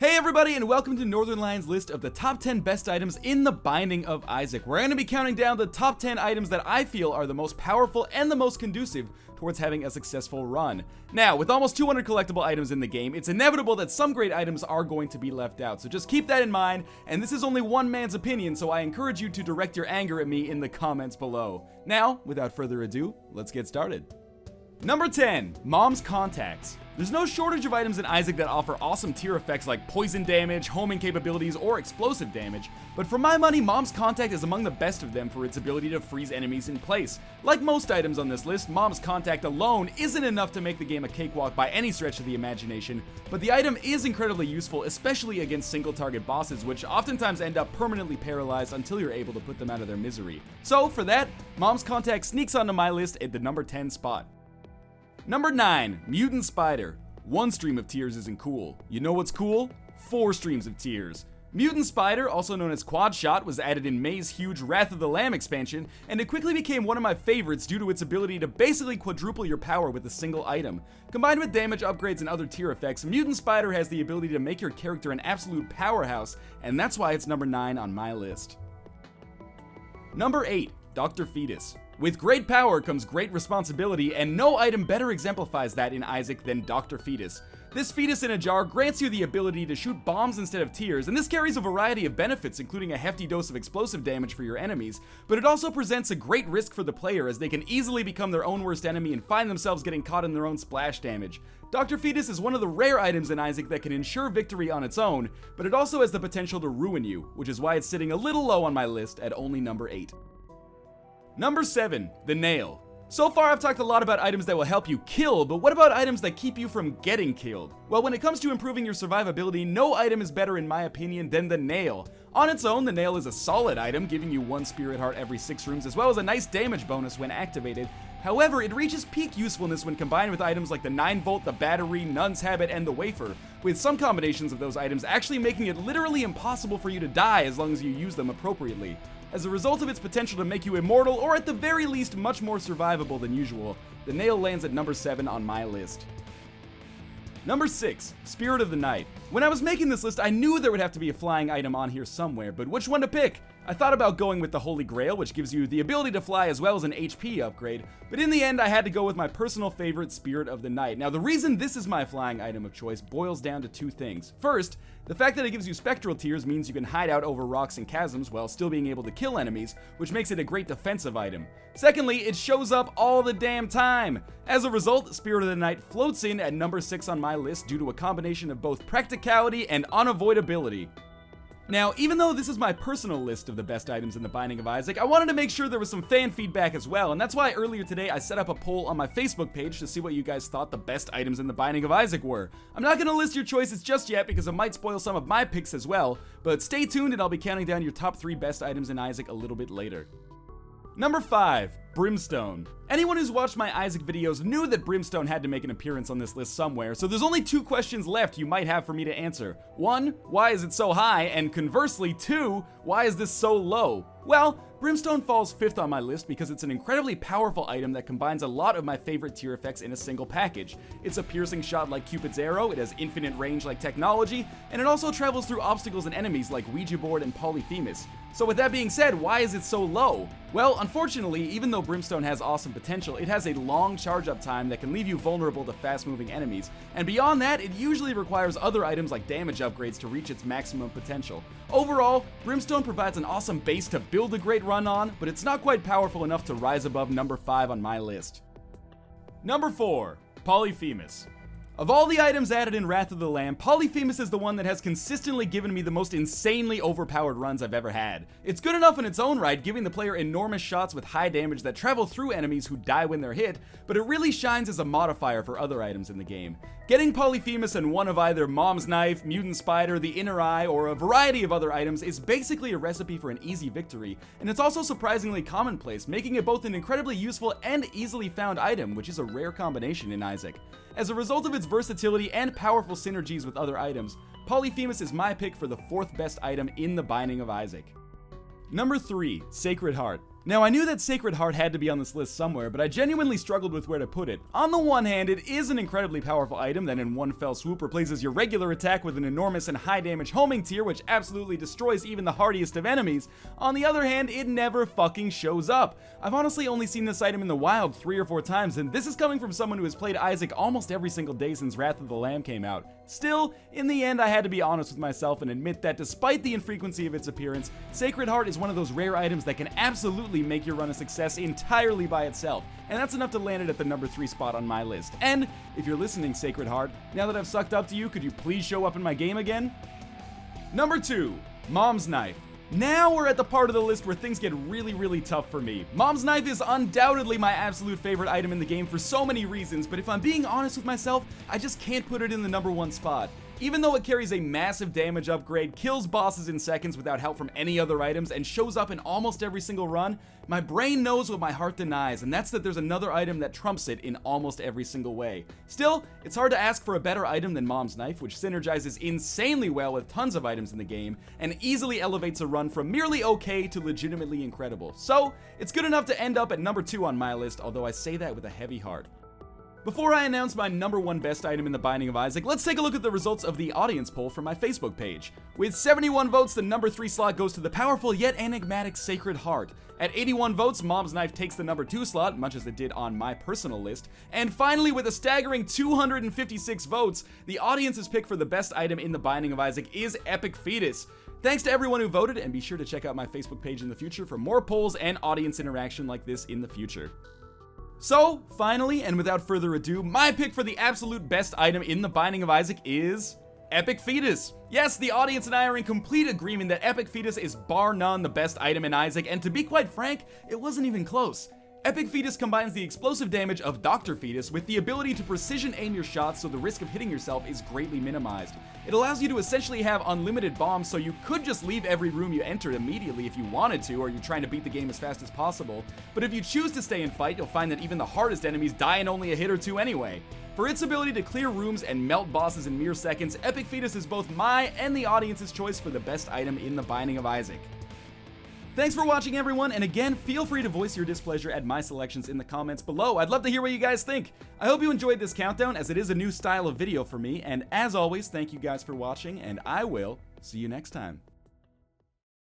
Hey everybody, and welcome to Northernlion's list of the top 10 best items in the Binding of Isaac. We're going to be counting down the top 10 items that I feel are the most powerful and the most conducive towards having a successful run. Now, with almost 200 collectible items in the game, it's inevitable that some great items are going to be left out, so just keep that in mind, and this is only one man's opinion, so I encourage you to direct your anger at me in the comments below. Now, without further ado, let's get started. Number 10, Mom's Contacts. There's no shortage of items in Isaac that offer awesome tier effects like poison damage, homing capabilities, or explosive damage, but for my money, Mom's Contact is among the best of them for its ability to freeze enemies in place. Like most items on this list, Mom's Contact alone isn't enough to make the game a cakewalk by any stretch of the imagination, but the item is incredibly useful, especially against single target bosses, which oftentimes end up permanently paralyzed until you're able to put them out of their misery. So for that, Mom's Contact sneaks onto my list at the number 10 spot. Number 9, Mutant Spider. One stream of tears isn't cool. You know what's cool? 4 streams of tears. Mutant Spider, also known as Quad Shot, was added in May's huge Wrath of the Lamb expansion, and it quickly became one of my favorites due to its ability to basically quadruple your power with a single item. Combined with damage upgrades and other tier effects, Mutant Spider has the ability to make your character an absolute powerhouse, and that's why it's number 9 on my list. Number 8, Dr. Fetus. With great power comes great responsibility, and no item better exemplifies that in Isaac than Dr. Fetus. This fetus in a jar grants you the ability to shoot bombs instead of tears, and this carries a variety of benefits, including a hefty dose of explosive damage for your enemies, but it also presents a great risk for the player, as they can easily become their own worst enemy and find themselves getting caught in their own splash damage. Dr. Fetus is one of the rare items in Isaac that can ensure victory on its own, but it also has the potential to ruin you, which is why it's sitting a little low on my list at only number 8. Number 7, the Nail. So far I've talked a lot about items that will help you kill, but what about items that keep you from getting killed? Well, when it comes to improving your survivability, no item is better in my opinion than the Nail. On its own, the Nail is a solid item, giving you 1 spirit heart every 6 rooms, as well as a nice damage bonus when activated. However, it reaches peak usefulness when combined with items like the 9-volt, the battery, Nun's Habit, and the wafer, with some combinations of those items actually making it literally impossible for you to die as long as you use them appropriately. As a result of its potential to make you immortal, or at the very least much more survivable than usual, the Nail lands at number 7 on my list. Number 6, Spirit of the Night. When I was making this list, I knew there would have to be a flying item on here somewhere, but which one to pick? I thought about going with the Holy Grail, which gives you the ability to fly as well as an HP upgrade, but in the end I had to go with my personal favorite, Spirit of the Night. Now the reason this is my flying item of choice boils down to 2 things. First, the fact that it gives you spectral tears means you can hide out over rocks and chasms while still being able to kill enemies, which makes it a great defensive item. Secondly, it shows up all the damn time. As a result, Spirit of the Night floats in at number 6 on my list due to a combination of both practicality and unavoidability. Now, even though this is my personal list of the best items in the Binding of Isaac, I wanted to make sure there was some fan feedback as well, and that's why earlier today I set up a poll on my Facebook page to see what you guys thought the best items in the Binding of Isaac were. I'm not going to list your choices just yet because it might spoil some of my picks as well, but stay tuned and I'll be counting down your top 3 best items in Isaac a little bit later. Number 5, Brimstone. Anyone who's watched my Isaac videos knew that Brimstone had to make an appearance on this list somewhere, so there's only 2 questions left you might have for me to answer. 1, why is it so high? And conversely, 2, why is this so low? Well, Brimstone falls 5th on my list because it's an incredibly powerful item that combines a lot of my favorite tier effects in a single package. It's a piercing shot like Cupid's arrow, it has infinite range like technology, and it also travels through obstacles and enemies like Ouija board and Polyphemus. So with that being said, why is it so low? Well, unfortunately, even though Brimstone has awesome potential, it has a long charge up time that can leave you vulnerable to fast moving enemies, and beyond that, it usually requires other items like damage upgrades to reach its maximum potential. Overall, Brimstone provides an awesome base to build a great run on, but it's not quite powerful enough to rise above number 5 on my list. Number 4, Polyphemus. Of all the items added in Wrath of the Lamb, Polyphemus is the one that has consistently given me the most insanely overpowered runs I've ever had. It's good enough in its own right, giving the player enormous shots with high damage that travel through enemies who die when they're hit, but it really shines as a modifier for other items in the game. Getting Polyphemus in one of either Mom's Knife, Mutant Spider, the Inner Eye, or a variety of other items is basically a recipe for an easy victory, and it's also surprisingly commonplace, making it both an incredibly useful and easily found item, which is a rare combination in Isaac. As a result of its versatility and powerful synergies with other items, Polyphemus is my pick for the 4th best item in the Binding of Isaac. Number 3, Sacred Heart. Now, I knew that Sacred Heart had to be on this list somewhere, but I genuinely struggled with where to put it. On the one hand, it is an incredibly powerful item that in one fell swoop replaces your regular attack with an enormous and high damage homing tier, which absolutely destroys even the hardiest of enemies. On the other hand, it never fucking shows up. I've honestly only seen this item in the wild 3 or 4 times, and this is coming from someone who has played Isaac almost every single day since Wrath of the Lamb came out. Still, in the end, I had to be honest with myself and admit that despite the infrequency of its appearance, Sacred Heart is one of those rare items that can absolutely make your run a success entirely by itself, and that's enough to land it at the number 3 spot on my list. And if you're listening, Sacred Heart, now that I've sucked up to you, could you please show up in my game again? Number 2, Mom's Knife. Now we're at the part of the list where things get really tough for me. Mom's Knife is undoubtedly my absolute favorite item in the game for so many reasons, but if I'm being honest with myself, I just can't put it in the number 1 spot. Even though it carries a massive damage upgrade, kills bosses in seconds without help from any other items, and shows up in almost every single run, my brain knows what my heart denies, and that's that there's another item that trumps it in almost every single way. Still, it's hard to ask for a better item than Mom's Knife, which synergizes insanely well with tons of items in the game, and easily elevates a run from merely okay to legitimately incredible. So, it's good enough to end up at number 2 on my list, although I say that with a heavy heart. Before I announce my number 1 best item in the Binding of Isaac, let's take a look at the results of the audience poll from my Facebook page. With 71 votes, the number 3 slot goes to the powerful yet enigmatic Sacred Heart. At 81 votes, Mom's Knife takes the number 2 slot, much as it did on my personal list. And finally, with a staggering 256 votes, the audience's pick for the best item in the Binding of Isaac is Epic Fetus. Thanks to everyone who voted, and be sure to check out my Facebook page in the future for more polls and audience interaction like this in the future. So, finally, and without further ado, my pick for the absolute best item in the Binding of Isaac is Epic Fetus. Yes, the audience and I are in complete agreement that Epic Fetus is bar none the best item in Isaac, and to be quite frank, it wasn't even close. Epic Fetus combines the explosive damage of Dr. Fetus with the ability to precision aim your shots so the risk of hitting yourself is greatly minimized. It allows you to essentially have unlimited bombs, so you could just leave every room you enter immediately if you wanted to, or you're trying to beat the game as fast as possible. But if you choose to stay and fight, you'll find that even the hardest enemies die in only a hit or two anyway. For its ability to clear rooms and melt bosses in mere seconds, Epic Fetus is both my and the audience's choice for the best item in the Binding of Isaac. Thanks for watching, everyone, and again, feel free to voice your displeasure at my selections in the comments below. I'd love to hear what you guys think. I hope you enjoyed this countdown, as it is a new style of video for me, and as always, thank you guys for watching, and I will see you next time.